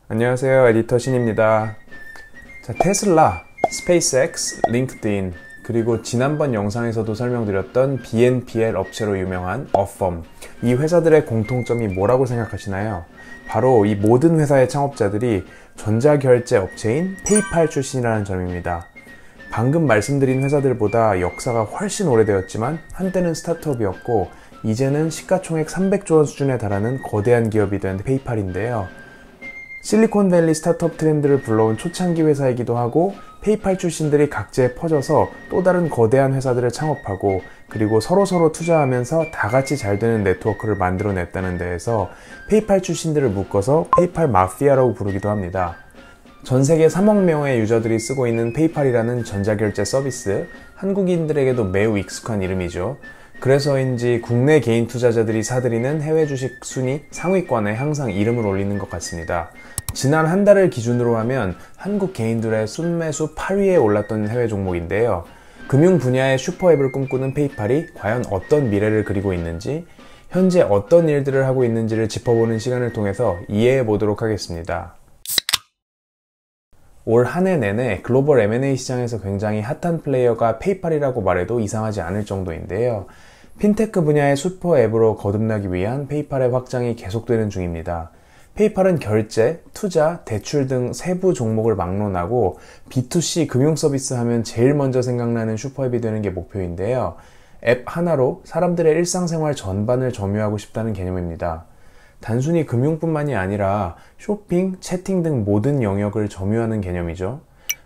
안녕하세요, 에디터 신입니다. 자, 테슬라, 스페이스X, 링크드인, 그리고 지난번 영상에서도 설명드렸던 BNPL 업체로 유명한 어펌, 이 회사들의 공통점이 뭐라고 생각하시나요? 바로 이 모든 회사의 창업자들이 전자결제 업체인 페이팔 출신이라는 점입니다. 방금 말씀드린 회사들보다 역사가 훨씬 오래되었지만 한때는 스타트업이었고 이제는 시가총액 300조 원 수준에 달하는 거대한 기업이 된 페이팔인데요. 실리콘밸리 스타트업 트렌드를 불러온 초창기 회사이기도 하고 페이팔 출신들이 각지에 퍼져서 또 다른 거대한 회사들을 창업하고 그리고 서로서로 투자하면서 다 같이 잘 되는 네트워크를 만들어냈다는 데에서 페이팔 출신들을 묶어서 페이팔 마피아라고 부르기도 합니다. 전 세계 3억 명의 유저들이 쓰고 있는 페이팔이라는 전자결제 서비스, 한국인들에게도 매우 익숙한 이름이죠. 그래서인지 국내 개인 투자자들이 사들이는 해외 주식 순위 상위권에 항상 이름을 올리는 것 같습니다. 지난 한 달을 기준으로 하면 한국 개인들의 순매수 8위에 올랐던 해외 종목인데요. 금융 분야의 슈퍼앱을 꿈꾸는 페이팔이 과연 어떤 미래를 그리고 있는지, 현재 어떤 일들을 하고 있는지를 짚어보는 시간을 통해서 이해해 보도록 하겠습니다. 올 한 해 내내 글로벌 M&A 시장에서 굉장히 핫한 플레이어가 페이팔이라고 말해도 이상하지 않을 정도인데요. 핀테크 분야의 슈퍼 앱으로 거듭나기 위한 페이팔의 확장이 계속되는 중입니다. 페이팔은 결제, 투자, 대출 등 세부 종목을 막론하고 B2C 금융 서비스 하면 제일 먼저 생각나는 슈퍼앱이 되는 게 목표인데요. 앱 하나로 사람들의 일상생활 전반을 점유하고 싶다는 개념입니다. 단순히 금융뿐만이 아니라 쇼핑, 채팅 등 모든 영역을 점유하는 개념이죠.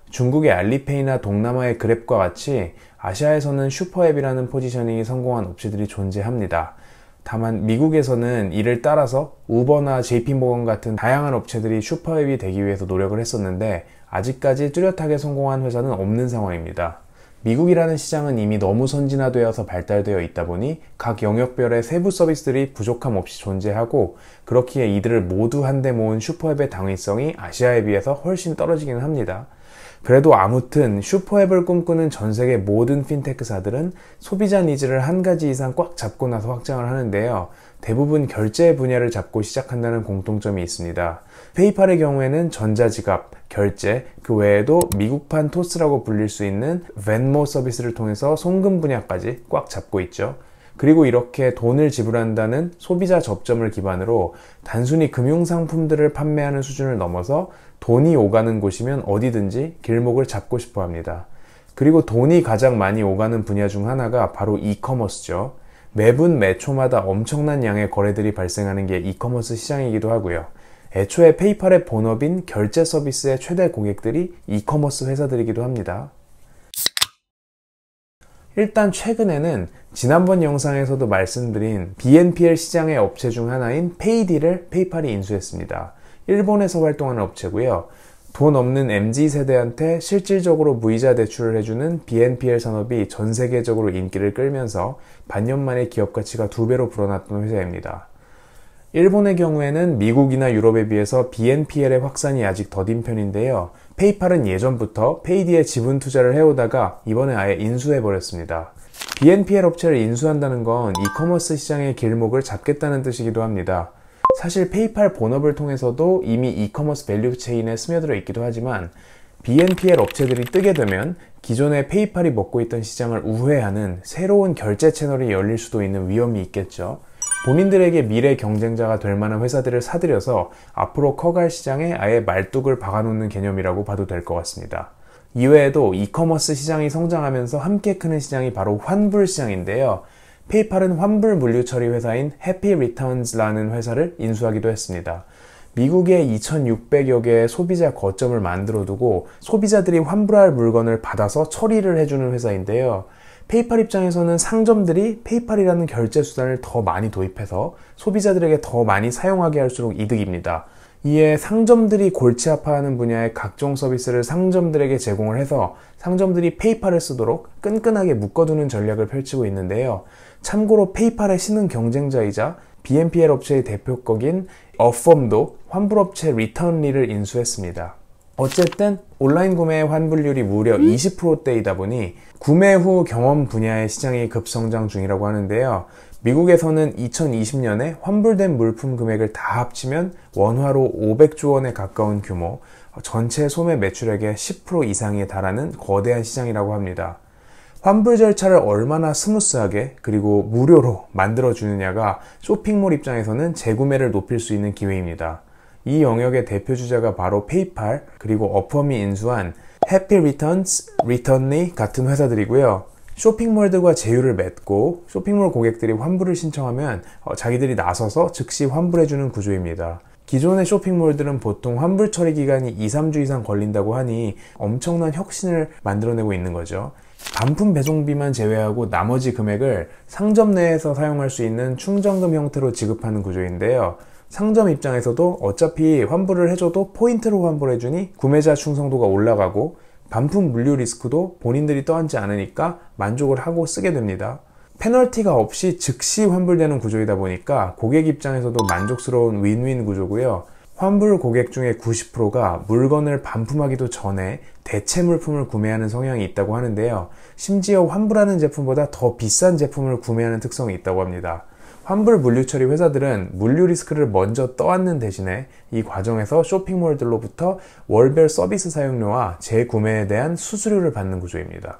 중국의 알리페이나 동남아의 그랩과 같이 아시아에서는 슈퍼앱이라는 포지셔닝이 성공한 업체들이 존재합니다. 다만 미국에서는 이를 따라서 우버나 JP모건 같은 다양한 업체들이 슈퍼앱이 되기 위해서 노력을 했었는데 아직까지 뚜렷하게 성공한 회사는 없는 상황입니다. 미국이라는 시장은 이미 너무 선진화되어서 발달되어 있다 보니 각 영역별의 세부 서비스들이 부족함 없이 존재하고 그렇기에 이들을 모두 한데 모은 슈퍼앱의 당위성이 아시아에 비해서 훨씬 떨어지기는 합니다. 그래도 아무튼 슈퍼앱을 꿈꾸는 전 세계 모든 핀테크사들은 소비자 니즈를 한 가지 이상 꽉 잡고 나서 확장을 하는데요. 대부분 결제 분야를 잡고 시작한다는 공통점이 있습니다. 페이팔의 경우에는 전자지갑, 결제, 그 외에도 미국판 토스라고 불릴 수 있는 벤모 서비스를 통해서 송금 분야까지 꽉 잡고 있죠. 그리고 이렇게 돈을 지불한다는 소비자 접점을 기반으로 단순히 금융상품들을 판매하는 수준을 넘어서 돈이 오가는 곳이면 어디든지 길목을 잡고 싶어 합니다. 그리고 돈이 가장 많이 오가는 분야 중 하나가 바로 이커머스죠. 매분 매초마다 엄청난 양의 거래들이 발생하는 게 이커머스 시장이기도 하고요. 애초에 페이팔의 본업인 결제 서비스의 최대 고객들이 이커머스 회사들이기도 합니다. 일단 최근에는 지난번 영상에서도 말씀드린 BNPL 시장의 업체 중 하나인 페이디를 페이팔이 인수했습니다. 일본에서 활동하는 업체고요. 돈 없는 MZ세대한테 실질적으로 무이자 대출을 해주는 BNPL 산업이 전 세계적으로 인기를 끌면서 반년 만에 기업 가치가 2배로 불어났던 회사입니다. 일본의 경우에는 미국이나 유럽에 비해서 BNPL의 확산이 아직 더딘 편인데요. 페이팔은 예전부터 페이디에 지분 투자를 해오다가 이번에 아예 인수해버렸습니다. BNPL 업체를 인수한다는 건 이커머스 시장의 길목을 잡겠다는 뜻이기도 합니다. 사실 페이팔 본업을 통해서도 이미 이커머스 밸류 체인에 스며들어 있기도 하지만 BNPL 업체들이 뜨게 되면 기존의 페이팔이 먹고 있던 시장을 우회하는 새로운 결제 채널이 열릴 수도 있는 위험이 있겠죠. 본인들에게 미래 경쟁자가 될 만한 회사들을 사들여서 앞으로 커갈 시장에 아예 말뚝을 박아놓는 개념이라고 봐도 될 것 같습니다. 이외에도 이커머스 시장이 성장하면서 함께 크는 시장이 바로 환불 시장인데요. 페이팔은 환불 물류 처리 회사인 해피리턴즈라는 회사를 인수하기도 했습니다. 미국에 2,600여 개의 소비자 거점을 만들어 두고 소비자들이 환불할 물건을 받아서 처리를 해주는 회사인데요. 페이팔 입장에서는 상점들이 페이팔이라는 결제 수단을 더 많이 도입해서 소비자들에게 더 많이 사용하게 할수록 이득입니다. 이에 상점들이 골치 아파하는 분야의 각종 서비스를 상점들에게 제공을 해서 상점들이 페이팔을 쓰도록 끈끈하게 묶어두는 전략을 펼치고 있는데요. 참고로 페이팔의 신흥 경쟁자이자 BNPL 업체의 대표격인 어펌도 환불업체 리턴리를 인수했습니다. 어쨌든 온라인 구매의 환불률이 무려 20%대이다 보니 구매 후 경험 분야의 시장이 급성장 중이라고 하는데요. 미국에서는 2020년에 환불된 물품 금액을 다 합치면 원화로 500조 원에 가까운 규모, 전체 소매 매출액의 10% 이상에 달하는 거대한 시장이라고 합니다. 환불 절차를 얼마나 스무스하게 그리고 무료로 만들어주느냐가 쇼핑몰 입장에서는 재구매를 높일 수 있는 기회입니다. 이 영역의 대표 주자가 바로 페이팔, 그리고 어펌이 인수한 해피 리턴스, 리턴리 같은 회사들이고요. 쇼핑몰들과 제휴를 맺고 쇼핑몰 고객들이 환불을 신청하면 자기들이 나서서 즉시 환불해주는 구조입니다. 기존의 쇼핑몰들은 보통 환불 처리 기간이 2, 3주 이상 걸린다고 하니 엄청난 혁신을 만들어내고 있는 거죠. 반품 배송비만 제외하고 나머지 금액을 상점 내에서 사용할 수 있는 충전금 형태로 지급하는 구조인데요. 상점 입장에서도 어차피 환불을 해줘도 포인트로 환불해주니 구매자 충성도가 올라가고 반품 물류 리스크도 본인들이 떠안지 않으니까 만족을 하고 쓰게 됩니다. 페널티가 없이 즉시 환불되는 구조이다 보니까 고객 입장에서도 만족스러운 윈윈 구조고요. 환불 고객 중에 90%가 물건을 반품하기도 전에 대체 물품을 구매하는 성향이 있다고 하는데요. 심지어 환불하는 제품보다 더 비싼 제품을 구매하는 특성이 있다고 합니다. 환불 물류 처리 회사들은 물류 리스크를 먼저 떠안는 대신에 이 과정에서 쇼핑몰들로부터 월별 서비스 사용료와 재구매에 대한 수수료를 받는 구조입니다.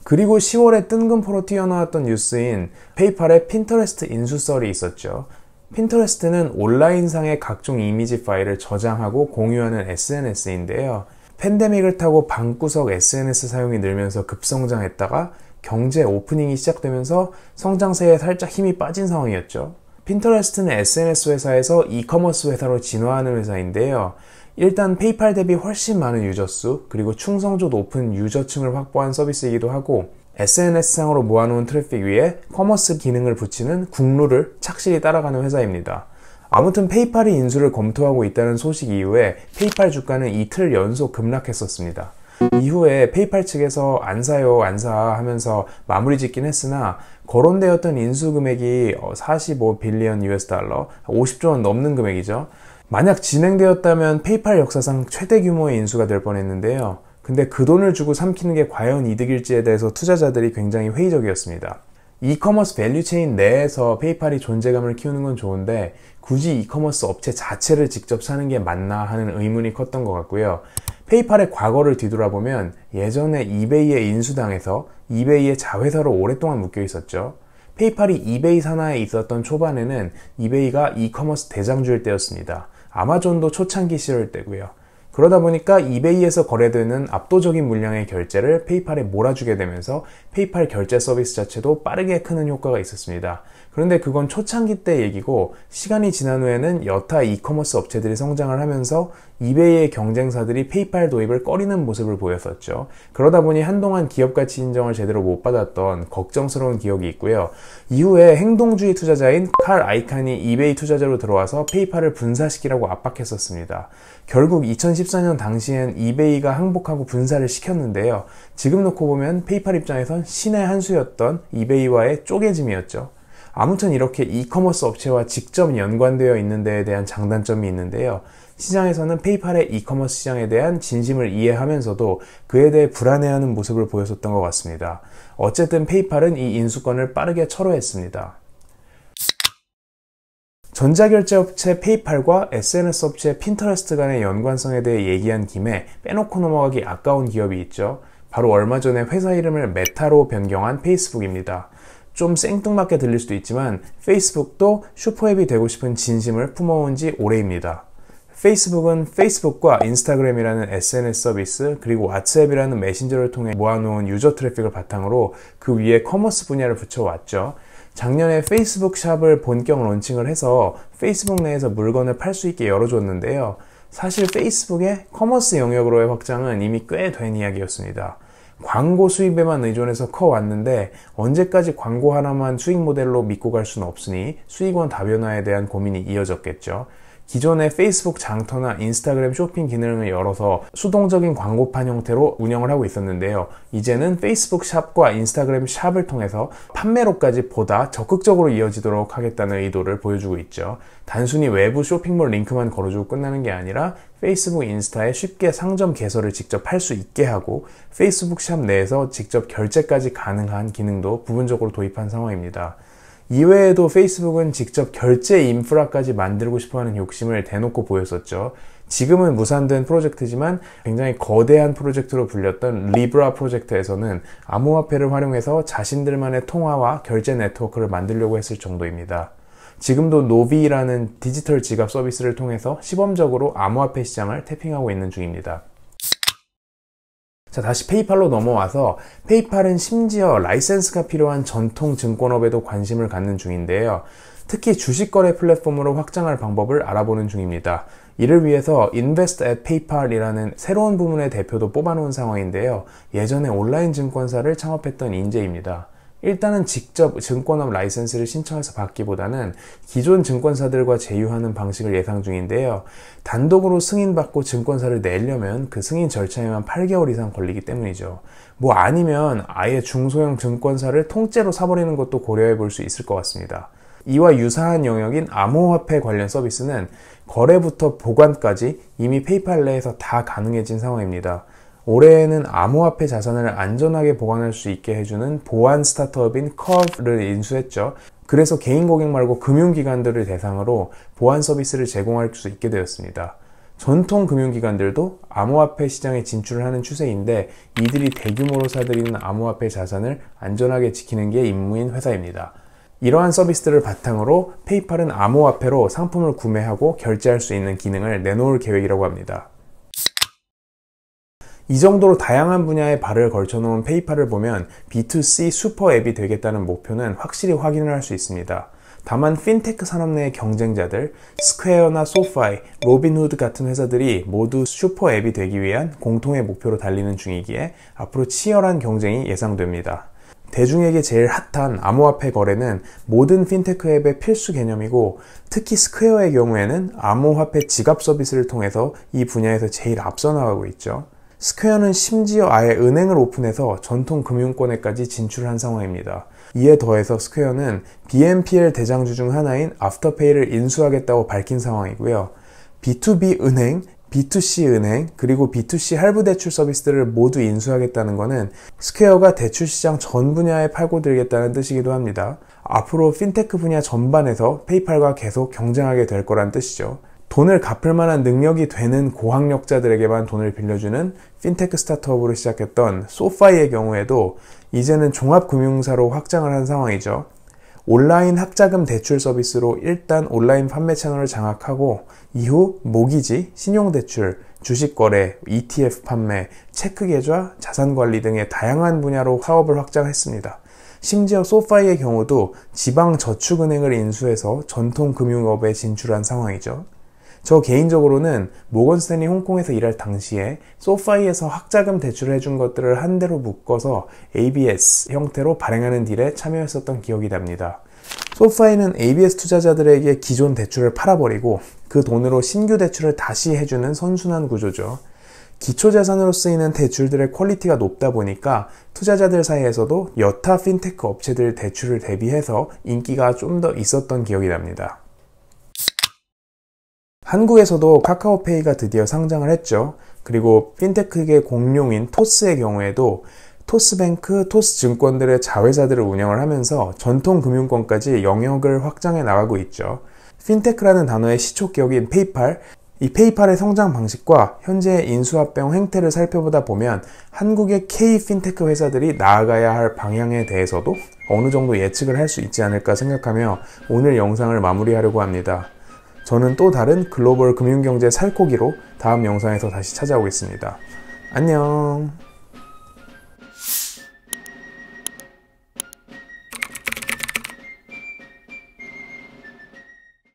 그리고 10월에 뜬금포로 튀어나왔던 뉴스인 페이팔의 핀터레스트 인수설이 있었죠. 핀터레스트는 온라인상의 각종 이미지 파일을 저장하고 공유하는 SNS인데요. 팬데믹을 타고 방구석 SNS 사용이 늘면서 급성장했다가 경제 오프닝이 시작되면서 성장세에 살짝 힘이 빠진 상황이었죠. 핀터레스트는 SNS 회사에서 이커머스 회사로 진화하는 회사인데요. 일단 페이팔 대비 훨씬 많은 유저수, 그리고 충성도 높은 유저층을 확보한 서비스이기도 하고 SNS상으로 모아놓은 트래픽 위에 커머스 기능을 붙이는 국룰을 착실히 따라가는 회사입니다. 아무튼 페이팔이 인수를 검토하고 있다는 소식 이후에 페이팔 주가는 이틀 연속 급락했었습니다. 이후에 페이팔 측에서 안 사요, 안 사 하면서 마무리 짓긴 했으나 거론되었던 인수 금액이 45빌리언 US 달러, 50조 원 넘는 금액이죠. 만약 진행되었다면 페이팔 역사상 최대 규모의 인수가 될 뻔했는데요. 근데 그 돈을 주고 삼키는 게 과연 이득일지에 대해서 투자자들이 굉장히 회의적이었습니다. 이커머스 밸류체인 내에서 페이팔이 존재감을 키우는 건 좋은데 굳이 이커머스 업체 자체를 직접 사는 게 맞나 하는 의문이 컸던 것 같고요. 페이팔의 과거를 뒤돌아보면 예전에 이베이에 인수당해서 이베이의 자회사로 오랫동안 묶여 있었죠. 페이팔이 이베이 산하에 있었던 초반에는 이베이가 이커머스 대장주일 때였습니다. 아마존도 초창기 시절 때고요. 그러다 보니까 이베이에서 거래되는 압도적인 물량의 결제를 페이팔에 몰아주게 되면서 페이팔 결제 서비스 자체도 빠르게 크는 효과가 있었습니다. 그런데 그건 초창기 때 얘기고 시간이 지난 후에는 여타 이커머스 업체들이 성장을 하면서 이베이의 경쟁사들이 페이팔 도입을 꺼리는 모습을 보였었죠. 그러다 보니 한동안 기업가치 인정을 제대로 못 받았던 걱정스러운 기억이 있고요. 이후에 행동주의 투자자인 칼 아이칸이 이베이 투자자로 들어와서 페이팔을 분사시키라고 압박했었습니다. 결국 2014년 당시엔 이베이가 항복하고 분사를 시켰는데요. 지금 놓고 보면 페이팔 입장에선 신의 한 수였던 이베이와의 쪼개짐이었죠. 아무튼 이렇게 이커머스 업체와 직접 연관되어 있는 데에 대한 장단점이 있는데요. 시장에서는 페이팔의 이커머스 시장에 대한 진심을 이해하면서도 그에 대해 불안해하는 모습을 보였었던 것 같습니다. 어쨌든 페이팔은 이 인수권을 빠르게 철회했습니다. 전자결제업체 페이팔과 SNS 업체 핀터레스트 간의 연관성에 대해 얘기한 김에 빼놓고 넘어가기 아까운 기업이 있죠. 바로 얼마 전에 회사 이름을 메타로 변경한 페이스북입니다. 좀 생뚱맞게 들릴 수도 있지만 페이스북도 슈퍼앱이 되고 싶은 진심을 품어온 지 오래입니다. 페이스북은 페이스북과 인스타그램이라는 SNS 서비스 그리고 왓츠앱이라는 메신저를 통해 모아놓은 유저 트래픽을 바탕으로 그 위에 커머스 분야를 붙여왔죠. 작년에 페이스북 샵을 본격 론칭을 해서 페이스북 내에서 물건을 팔 수 있게 열어줬는데요. 사실 페이스북의 커머스 영역으로의 확장은 이미 꽤 된 이야기였습니다. 광고 수입에만 의존해서 커왔는데 언제까지 광고 하나만 수익 모델로 믿고 갈 수는 없으니 수익원 다변화에 대한 고민이 이어졌겠죠. 기존의 페이스북 장터나 인스타그램 쇼핑 기능을 열어서 수동적인 광고판 형태로 운영을 하고 있었는데요. 이제는 페이스북 샵과 인스타그램 샵을 통해서 판매로까지 보다 적극적으로 이어지도록 하겠다는 의도를 보여주고 있죠. 단순히 외부 쇼핑몰 링크만 걸어주고 끝나는 게 아니라 페이스북, 인스타에 쉽게 상점 개설을 직접 할 수 있게 하고 페이스북 샵 내에서 직접 결제까지 가능한 기능도 부분적으로 도입한 상황입니다. 이외에도 페이스북은 직접 결제 인프라까지 만들고 싶어하는 욕심을 대놓고 보였었죠. 지금은 무산된 프로젝트지만 굉장히 거대한 프로젝트로 불렸던 리브라 프로젝트에서는 암호화폐를 활용해서 자신들만의 통화와 결제 네트워크를 만들려고 했을 정도입니다. 지금도 노비라는 디지털 지갑 서비스를 통해서 시범적으로 암호화폐 시장을 태핑하고 있는 중입니다. 자, 다시 페이팔로 넘어와서 페이팔은 심지어 라이센스가 필요한 전통 증권업에도 관심을 갖는 중인데요. 특히 주식거래 플랫폼으로 확장할 방법을 알아보는 중입니다. 이를 위해서 Invest at PayPal이라는 새로운 부문의 대표도 뽑아놓은 상황인데요. 예전에 온라인 증권사를 창업했던 인재입니다. 일단은 직접 증권업 라이센스를 신청해서 받기보다는 기존 증권사들과 제휴하는 방식을 예상 중인데요. 단독으로 승인받고 증권사를 내려면 그 승인 절차에만 8개월 이상 걸리기 때문이죠. 뭐 아니면 아예 중소형 증권사를 통째로 사버리는 것도 고려해 볼 수 있을 것 같습니다. 이와 유사한 영역인 암호화폐 관련 서비스는 거래부터 보관까지 이미 페이팔 내에서 다 가능해진 상황입니다. 올해에는 암호화폐 자산을 안전하게 보관할 수 있게 해주는 보안 스타트업인 커브를 인수했죠. 그래서 개인 고객 말고 금융기관들을 대상으로 보안 서비스를 제공할 수 있게 되었습니다. 전통 금융기관들도 암호화폐 시장에 진출을 하는 추세인데 이들이 대규모로 사들이는 암호화폐 자산을 안전하게 지키는 게 임무인 회사입니다. 이러한 서비스들을 바탕으로 페이팔은 암호화폐로 상품을 구매하고 결제할 수 있는 기능을 내놓을 계획이라고 합니다. 이 정도로 다양한 분야에 발을 걸쳐놓은 페이팔을 보면 B2C 슈퍼 앱이 되겠다는 목표는 확실히 확인을 할 수 있습니다. 다만 핀테크 산업 내의 경쟁자들, 스퀘어나 소파이, 로빈후드 같은 회사들이 모두 슈퍼 앱이 되기 위한 공통의 목표로 달리는 중이기에 앞으로 치열한 경쟁이 예상됩니다. 대중에게 제일 핫한 암호화폐 거래는 모든 핀테크 앱의 필수 개념이고 특히 스퀘어의 경우에는 암호화폐 지갑 서비스를 통해서 이 분야에서 제일 앞서 나가고 있죠. 스퀘어는 심지어 아예 은행을 오픈해서 전통 금융권에까지 진출한 상황입니다. 이에 더해서 스퀘어는 BNPL 대장주 중 하나인 애프터페이를 인수하겠다고 밝힌 상황이고요. B2B 은행, B2C 은행, 그리고 B2C 할부 대출 서비스들을 모두 인수하겠다는 것은 스퀘어가 대출 시장 전 분야에 팔고들겠다는 뜻이기도 합니다. 앞으로 핀테크 분야 전반에서 페이팔과 계속 경쟁하게 될 거란 뜻이죠. 돈을 갚을 만한 능력이 되는 고학력자들에게만 돈을 빌려주는 핀테크 스타트업으로 시작했던 소파이의 경우에도 이제는 종합금융사로 확장을 한 상황이죠. 온라인 학자금 대출 서비스로 일단 온라인 판매 채널을 장악하고 이후 모기지, 신용대출, 주식거래, ETF 판매, 체크계좌, 자산관리 등의 다양한 분야로 사업을 확장했습니다. 심지어 소파이의 경우도 지방저축은행을 인수해서 전통금융업에 진출한 상황이죠. 저 개인적으로는 모건스탠리 홍콩에서 일할 당시에 소파이에서 학자금 대출을 해준 것들을 한 대로 묶어서 ABS 형태로 발행하는 딜에 참여했었던 기억이 납니다. 소파이는 ABS 투자자들에게 기존 대출을 팔아버리고 그 돈으로 신규 대출을 다시 해주는 선순환 구조죠. 기초자산으로 쓰이는 대출들의 퀄리티가 높다 보니까 투자자들 사이에서도 여타 핀테크 업체들 대출을 대비해서 인기가 좀 더 있었던 기억이 납니다. 한국에서도 카카오페이가 드디어 상장을 했죠. 그리고 핀테크계 공룡인 토스의 경우에도 토스뱅크, 토스증권들의 자회사들을 운영을 하면서 전통금융권까지 영역을 확장해 나가고 있죠. 핀테크라는 단어의 시초기억인 페이팔, 이 페이팔의 성장 방식과 현재의 인수합병 행태를 살펴보다 보면 한국의 K-핀테크 회사들이 나아가야 할 방향에 대해서도 어느 정도 예측을 할 수 있지 않을까 생각하며 오늘 영상을 마무리하려고 합니다. 저는 또 다른 글로벌 금융경제 살코기로 다음 영상에서 다시 찾아오겠습니다. 안녕.